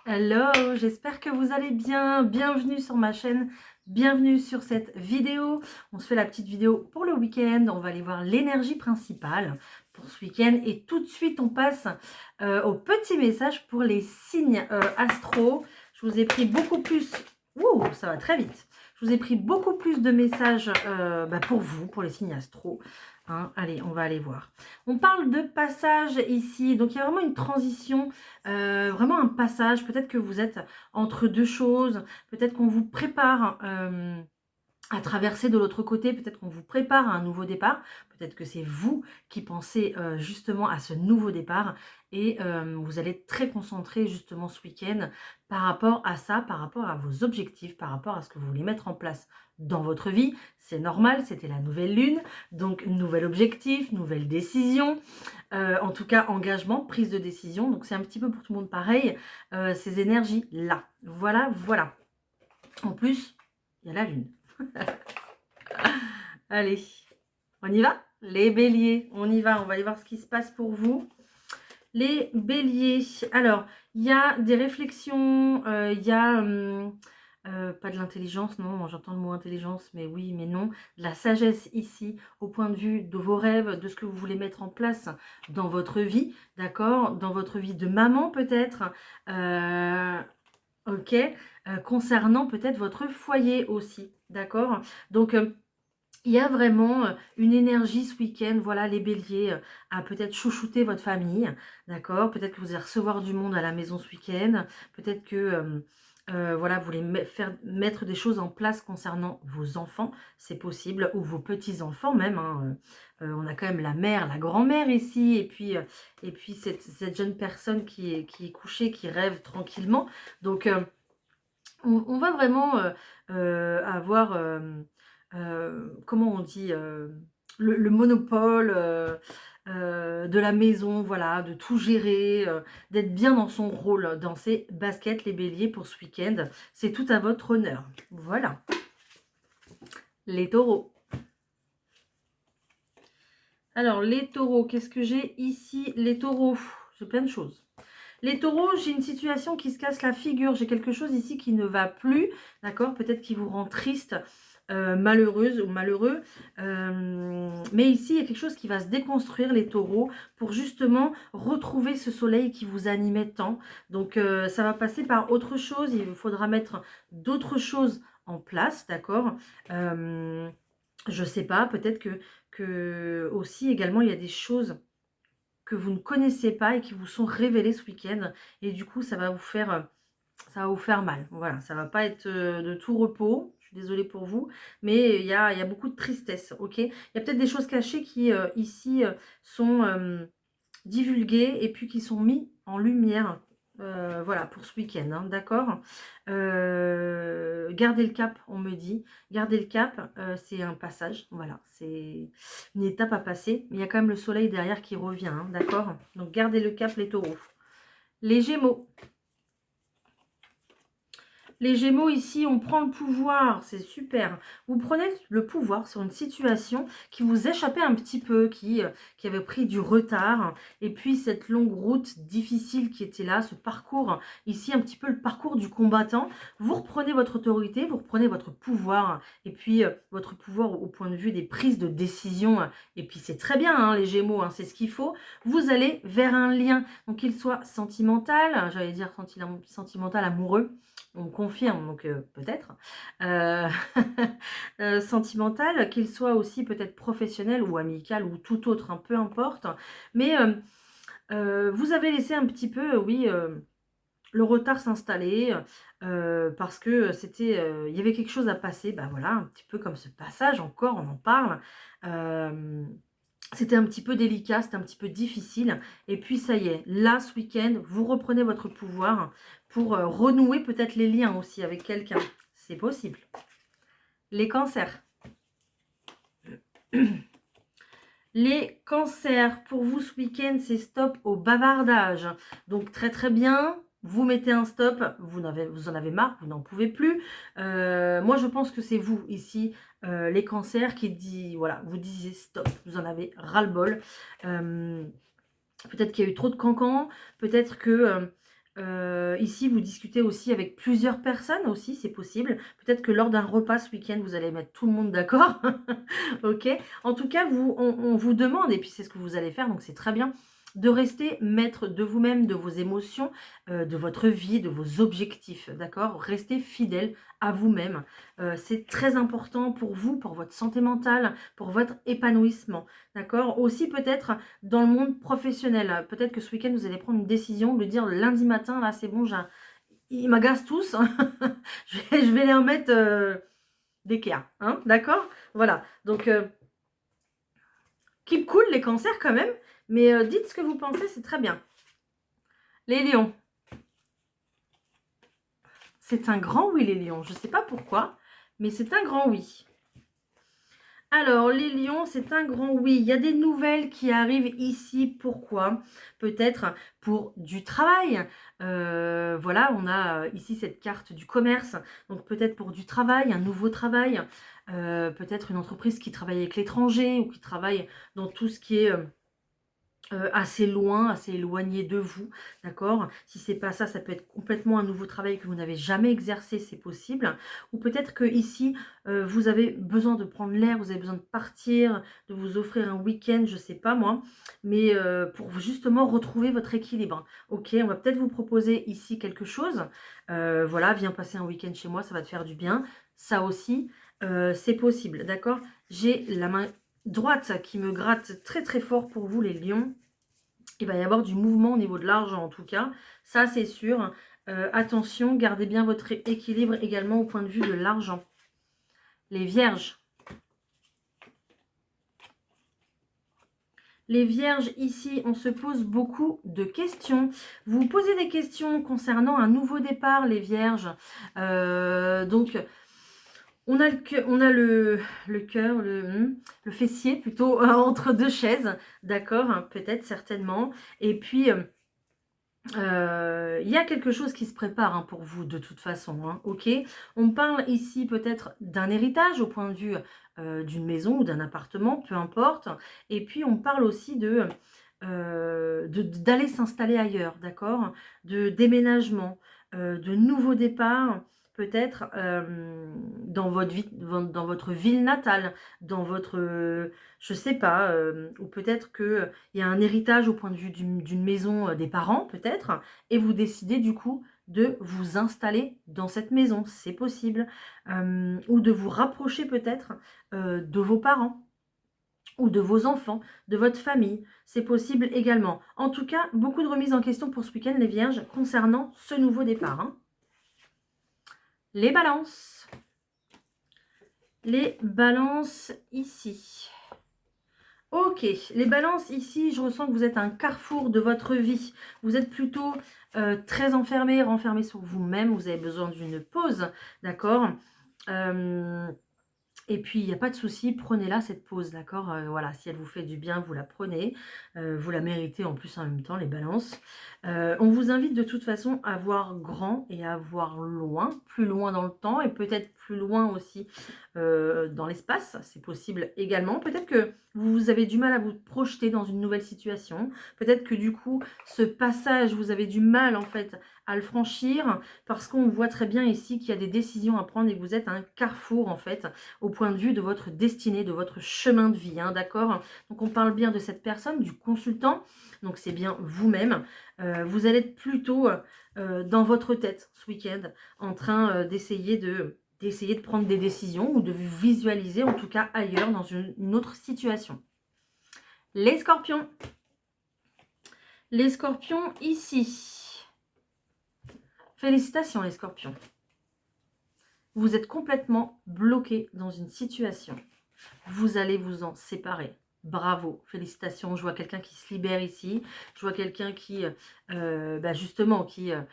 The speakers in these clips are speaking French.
Hello, j'espère que vous allez bien. Bienvenue sur ma chaîne, bienvenue sur cette vidéo. On se fait la petite vidéo pour le week-end. On va aller voir l'énergie principale pour ce week-end. Et tout de suite, on passe au petit message pour les signes astro. Je vous ai pris beaucoup plus... Ouh, ça va très vite. Je vous ai pris beaucoup plus de messages pour vous, pour les signes astro. Hein, allez, on va aller voir. On parle de passage ici. Donc, il y a vraiment une transition. Vraiment un passage, peut-être que vous êtes entre deux choses, peut-être qu'on vous prépare à traverser de l'autre côté, peut-être qu'on vous prépare à un nouveau départ, peut-être que c'est vous qui pensez justement à ce nouveau départ et vous allez être très concentré justement ce week-end par rapport à ça, par rapport à vos objectifs, par rapport à ce que vous voulez mettre en place dans votre vie. C'est normal, c'était la nouvelle lune, donc nouvel objectif, nouvelle décision, en tout cas engagement, prise de décision, donc c'est un petit peu pour tout le monde pareil, ces énergies-là. Voilà, voilà. En plus, il y a la lune. Allez, on y va? Les béliers, on y va, on va aller voir ce qui se passe pour vous. Les béliers, alors, il y a des réflexions, il y a... pas de l'intelligence, non, j'entends le mot intelligence, mais oui, mais non. De la sagesse ici, au point de vue de vos rêves, de ce que vous voulez mettre en place dans votre vie, d'accord? Dans votre vie de maman peut-être, ok, concernant peut-être votre foyer aussi, d'accord? Donc, il y a vraiment une énergie ce week-end, voilà, les béliers, à peut-être chouchouter votre famille, d'accord? Peut-être que vous allez recevoir du monde à la maison ce week-end, peut-être que, voilà, vous voulez faire mettre des choses en place concernant vos enfants, c'est possible, ou vos petits-enfants même, hein, on a quand même la mère, la grand-mère ici, et puis cette jeune personne qui est couchée, qui rêve tranquillement. Donc, on va vraiment avoir, comment on dit, le monopole de la maison, voilà, de tout gérer, d'être bien dans son rôle, dans ses baskets, les béliers, pour ce week-end. C'est tout à votre honneur. Voilà. Les taureaux. Alors, les taureaux, qu'est-ce que j'ai ici? Les taureaux, j'ai plein de choses. Les taureaux, j'ai une situation qui se casse la figure. J'ai quelque chose ici qui ne va plus, d'accord? Peut-être qui vous rend triste, malheureuse ou malheureux. Mais ici, il y a quelque chose qui va se déconstruire, les taureaux, pour justement retrouver ce soleil qui vous animait tant. Donc, ça va passer par autre chose. Il vous faudra mettre d'autres choses en place, d'accord? Je ne sais pas, peut-être que aussi également, il y a des choses que vous ne connaissez pas et qui vous sont révélés ce week-end. Et du coup, ça va vous faire mal. Voilà, ça va pas être de tout repos. Je suis désolée pour vous, mais il y a beaucoup de tristesse, ok? Il y a peut-être des choses cachées qui, ici, sont divulguées et puis qui sont mis en lumière. Voilà, pour ce week-end, hein, d'accord? Gardez le cap, on me dit. Gardez le cap, c'est un passage, voilà, c'est une étape à passer. Mais il y a quand même le soleil derrière qui revient, hein, d'accord? Donc gardez le cap, les taureaux. Les gémeaux. Les Gémeaux, ici, on prend le pouvoir, c'est super. Vous prenez le pouvoir sur une situation qui vous échappait un petit peu, qui avait pris du retard. Et puis, cette longue route difficile qui était là, ce parcours, ici, un petit peu le parcours du combattant. Vous reprenez votre autorité, vous reprenez votre pouvoir. Et puis, votre pouvoir au point de vue des prises de décision. Et puis, c'est très bien, hein, les Gémeaux, hein, c'est ce qu'il faut. Vous allez vers un lien, donc qu'il soit sentimental, j'allais dire sentimental, amoureux. On me confirme, donc peut-être. Euh, sentimental, qu'il soit aussi peut-être professionnel ou amical ou tout autre, hein, peu importe. Mais vous avez laissé un petit peu, oui, le retard s'installer parce que c'était, il y avait quelque chose à passer. Ben voilà, un petit peu comme ce passage, encore, on en parle. C'était un petit peu délicat, c'était un petit peu difficile. Et puis ça y est, là, ce week-end, vous reprenez votre pouvoir pour renouer peut-être les liens aussi avec quelqu'un. C'est possible. Les cancers. Les cancers, pour vous ce week-end, c'est stop au bavardage. Donc très très bien, vous mettez un stop, vous en avez marre, vous n'en pouvez plus. Moi je pense que c'est vous ici, les cancers, qui dit, voilà, vous disiez stop, vous en avez ras-le-bol. Peut-être qu'il y a eu trop de cancans, peut-être que Ici, vous discutez aussi avec plusieurs personnes aussi, c'est possible. Peut-être que lors d'un repas ce week-end, vous allez mettre tout le monde d'accord. OK? En tout cas, on vous demande, et puis c'est ce que vous allez faire, donc c'est très bien, de rester maître de vous-même, de vos émotions, de votre vie, de vos objectifs, d'accord? Restez fidèle à vous-même. C'est très important pour vous, pour votre santé mentale, pour votre épanouissement, d'accord? Aussi peut-être dans le monde professionnel. Peut-être que ce week-end, vous allez prendre une décision de dire le lundi matin, là, c'est bon, ils m'agacent tous. Je vais les remettre d'équerre, hein, d'accord? Voilà. Donc, keep cool les cancers quand même, mais dites ce que vous pensez, c'est très bien. Les lions. C'est un grand oui, les lions. Je ne sais pas pourquoi, mais c'est un grand oui. Alors, les lions, c'est un grand oui. Il y a des nouvelles qui arrivent ici. Pourquoi? Peut-être pour du travail. Voilà, on a ici cette carte du commerce. Donc, peut-être pour du travail, un nouveau travail. Peut-être une entreprise qui travaille avec l'étranger ou qui travaille dans tout ce qui est assez loin, assez éloigné de vous, d'accord? Si c'est pas ça, ça peut être complètement un nouveau travail que vous n'avez jamais exercé, c'est possible. Ou peut-être que ici, vous avez besoin de prendre l'air, vous avez besoin de partir, de vous offrir un week-end, je sais pas moi, mais pour justement retrouver votre équilibre. OK, on va peut-être vous proposer ici quelque chose. Voilà, viens passer un week-end chez moi, ça va te faire du bien. Ça aussi, c'est possible, d'accord? J'ai la main droite qui me gratte très très fort pour vous les lions. Il va y avoir du mouvement au niveau de l'argent en tout cas, ça c'est sûr. Attention, gardez bien votre équilibre également au point de vue de l'argent. Les vierges. Les vierges, ici, on se pose beaucoup de questions. Vous vous posez des questions concernant un nouveau départ, les vierges. Donc, on a le cœur, le fessier plutôt, entre deux chaises, d'accord, hein, peut-être, certainement. Et puis, il y a quelque chose qui se prépare, hein, pour vous de toute façon, hein, ok? On parle ici peut-être d'un héritage au point de vue d'une maison ou d'un appartement, peu importe. Et puis, on parle aussi d'aller s'installer ailleurs, d'accord? De déménagement, de nouveaux départs, peut-être dans votre ville natale, dans votre, je sais pas, ou peut-être que il y a un héritage au point de vue d'une maison des parents, peut-être, et vous décidez du coup de vous installer dans cette maison, c'est possible, ou de vous rapprocher peut-être de vos parents ou de vos enfants, de votre famille. C'est possible également. En tout cas, beaucoup de remises en question pour ce week-end, les vierges, concernant ce nouveau départ, hein. Les balances. Les balances ici. Ok, les balances ici, je ressens que vous êtes à un carrefour de votre vie. Vous êtes plutôt très enfermé, renfermé sur vous-même. Vous avez besoin d'une pause, d'accord? Et puis, il n'y a pas de souci, prenez-la cette pause, d'accord? Voilà, si elle vous fait du bien, vous la prenez. Vous la méritez en plus en même temps, les balances. On vous invite de toute façon à voir grand et à voir loin, plus loin dans le temps et peut-être plus loin aussi dans l'espace. C'est possible également. Peut-être que vous avez du mal à vous projeter dans une nouvelle situation. Peut-être que du coup, ce passage, vous avez du mal en fait à le franchir parce qu'on voit très bien ici qu'il y a des décisions à prendre et que vous êtes à un carrefour en fait au point de vue de votre destinée, de votre chemin de vie, hein, d'accord? Donc on parle bien de cette personne, du consultant, donc c'est bien vous-même. Vous allez être plutôt dans votre tête ce week-end en train d'essayer de prendre des décisions ou de vous visualiser en tout cas ailleurs dans une autre situation. Les scorpions. Les scorpions ici. Félicitations les scorpions. Vous êtes complètement bloqué dans une situation. Vous allez vous en séparer. Bravo, félicitations. Je vois quelqu'un qui se libère ici. Je vois quelqu'un qui, justement, qui a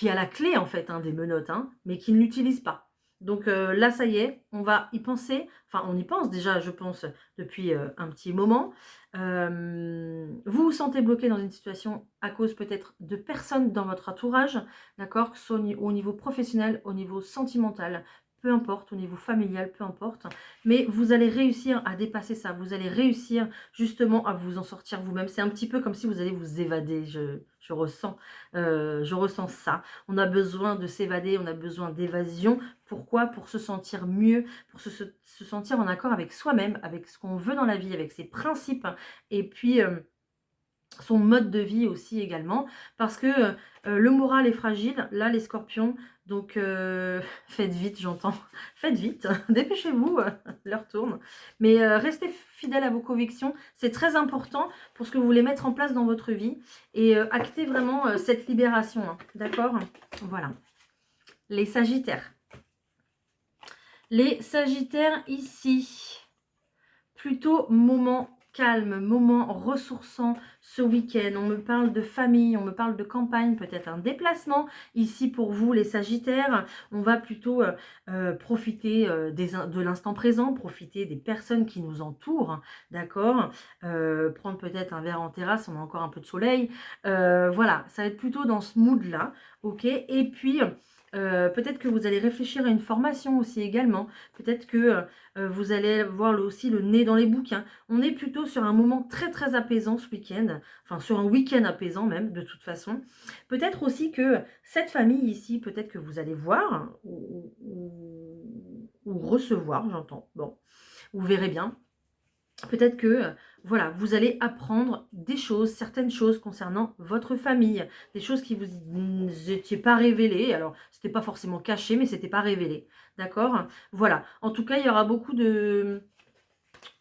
la clé en fait des menottes, hein, mais qui ne l'utilise pas. Donc là, ça y est, on va y penser. Enfin, on y pense déjà, je pense, depuis un petit moment. Vous vous sentez bloqué dans une situation à cause peut-être de personnes dans votre entourage, d'accord, que ce soit au niveau professionnel, au niveau sentimental, peu importe, au niveau familial, peu importe. Mais vous allez réussir à dépasser ça. Vous allez réussir justement à vous en sortir vous-même. C'est un petit peu comme si vous allez vous évader, je je ressens ça. On a besoin de s'évader, on a besoin d'évasion. Pourquoi? Pour se sentir mieux, pour se sentir en accord avec soi-même, avec ce qu'on veut dans la vie, avec ses principes. Et puis, son mode de vie aussi également, parce que le moral est fragile, là les scorpions, donc faites vite, j'entends, faites vite, dépêchez-vous, l'heure tourne, mais restez fidèle à vos convictions, c'est très important pour ce que vous voulez mettre en place dans votre vie, et actez vraiment cette libération, hein, d'accord? Voilà. Les Sagittaires. Les Sagittaires ici, plutôt moment calme, moment ressourçant ce week-end. On me parle de famille, on me parle de campagne, peut-être un déplacement. Ici pour vous les Sagittaires, on va plutôt profiter de l'instant présent, profiter des personnes qui nous entourent, hein, d'accord, prendre peut-être un verre en terrasse, on a encore un peu de soleil. Voilà, ça va être plutôt dans ce mood-là, ok. Et puis, peut-être que vous allez réfléchir à une formation aussi également. Peut-être que vous allez voir aussi le nez dans les bouquins. On est plutôt sur un moment très très apaisant ce week-end. Enfin, sur un week-end apaisant même, de toute façon. Peut-être aussi que cette famille ici, peut-être que vous allez voir ou recevoir, j'entends. Bon, vous verrez bien. Peut-être que, voilà, vous allez apprendre des choses, certaines choses concernant votre famille, des choses qui vous étiez pas révélées. Alors, c'était pas forcément caché, mais c'était pas révélé, d'accord? Voilà. En tout cas, il y aura beaucoup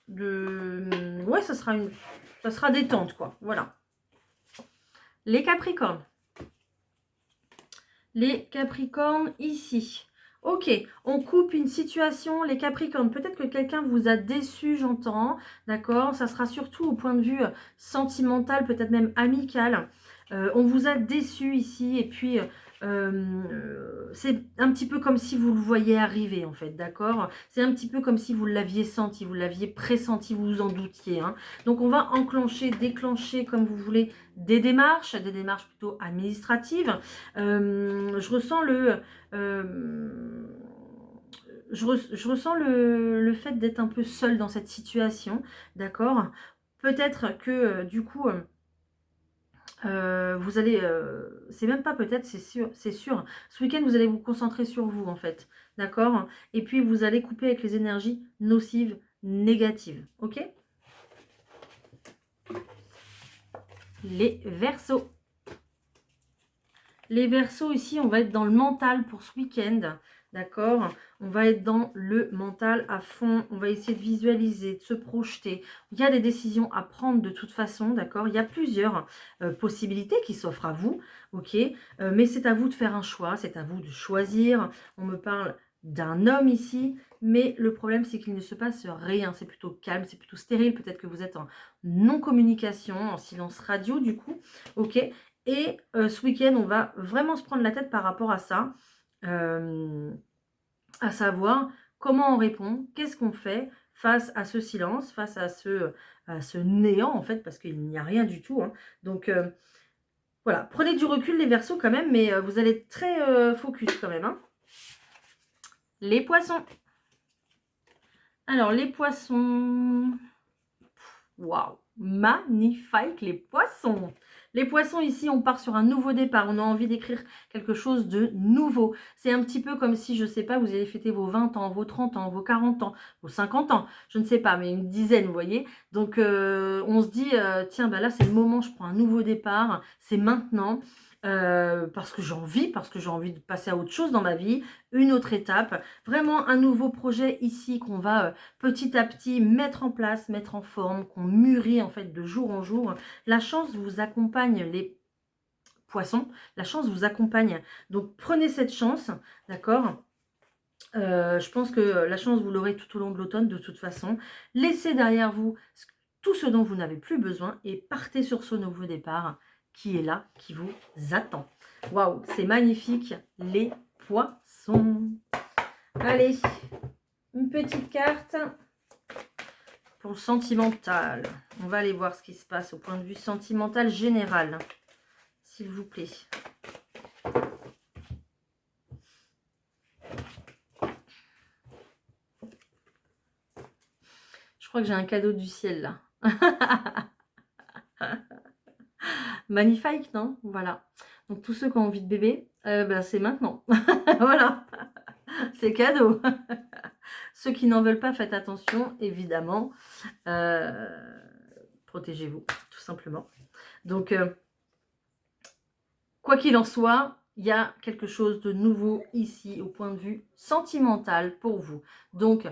ouais, ça sera détente, quoi. Voilà. Les Capricornes. Les Capricornes ici. Ok, on coupe une situation, les Capricornes. Peut-être que quelqu'un vous a déçu, j'entends, d'accord? Ça sera surtout au point de vue sentimental, peut-être même amical. On vous a déçu ici et puis c'est un petit peu comme si vous le voyiez arriver en fait, d'accord? C'est un petit peu comme si vous l'aviez senti, vous l'aviez pressenti, vous vous en doutiez, hein. Donc on va enclencher, déclencher comme vous voulez des démarches plutôt administratives. Je ressens je ressens le fait d'être un peu seule dans cette situation, d'accord? Peut-être que du coup, vous allez, c'est même pas peut-être, c'est sûr, c'est sûr. Ce week-end, vous allez vous concentrer sur vous en fait, d'accord? Et puis vous allez couper avec les énergies nocives, négatives, ok? Les Verseaux. Les Verseaux, ici, on va être dans le mental pour ce week-end, d'accord? On va être dans le mental à fond, on va essayer de visualiser, de se projeter. Il y a des décisions à prendre de toute façon, d'accord? Il y a plusieurs possibilités qui s'offrent à vous, ok? Mais c'est à vous de faire un choix, c'est à vous de choisir. On me parle d'un homme ici, mais le problème, c'est qu'il ne se passe rien. C'est plutôt calme, c'est plutôt stérile. Peut-être que vous êtes en non-communication, en silence radio, du coup, ok? Et ce week-end, on va vraiment se prendre la tête par rapport à ça, à savoir comment on répond, qu'est-ce qu'on fait face à ce silence, face à ce néant en fait, parce qu'il n'y a rien du tout, hein. Donc voilà, prenez du recul les Verseaux quand même, mais vous allez être très focus quand même, hein. Les Poissons. Alors les Poissons, waouh, magnifique les Poissons. Les Poissons, ici, on part sur un nouveau départ. On a envie d'écrire quelque chose de nouveau. C'est un petit peu comme si, je ne sais pas, vous allez fêter vos 20 ans, vos 30 ans, vos 40 ans, vos 50 ans. Je ne sais pas, mais une dizaine, vous voyez. Donc, on se dit, tiens, bah là, c'est le moment, je prends un nouveau départ. C'est maintenant. Parce que j'ai envie de passer à autre chose dans ma vie, une autre étape. Vraiment un nouveau projet ici qu'on va petit à petit mettre en place, mettre en forme, qu'on mûrit en fait de jour en jour. La chance vous accompagne les Poissons, la chance vous accompagne. Donc prenez cette chance, d'accord? Je pense que la chance vous l'aurez tout au long de l'automne de toute façon. Laissez derrière vous tout ce dont vous n'avez plus besoin et partez sur ce nouveau départ qui est là, qui vous attend. Waouh, c'est magnifique les Poissons. Allez, une petite carte pour le sentimental. On va aller voir ce qui se passe au point de vue sentimental général, s'il vous plaît. Je crois que j'ai un cadeau du ciel là. Magnifique, non? Voilà. Donc tous ceux qui ont envie de bébé, ben, c'est maintenant. Voilà, c'est cadeau. Ceux qui n'en veulent pas, faites attention, évidemment. Protégez-vous, tout simplement. Donc, quoi qu'il en soit, il y a quelque chose de nouveau ici au point de vue sentimental pour vous. Donc,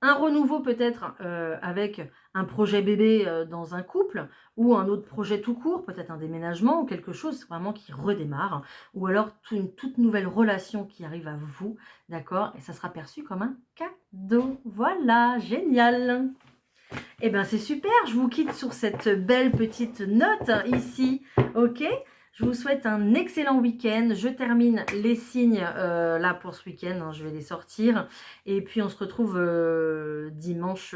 un renouveau peut-être avec un projet bébé dans un couple ou un autre projet tout court, peut-être un déménagement ou quelque chose vraiment qui redémarre, ou alors une toute nouvelle relation qui arrive à vous, d'accord? Et ça sera perçu comme un cadeau. Voilà, génial! Eh bien, c'est super, je vous quitte sur cette belle petite note ici, ok? Je vous souhaite un excellent week-end. Je termine les signes là pour ce week-end, hein, je vais les sortir. Et puis, on se retrouve dimanche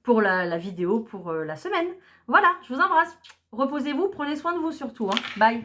pour la vidéo pour la semaine. Voilà, je vous embrasse. Reposez-vous, prenez soin de vous surtout. Hein. Bye!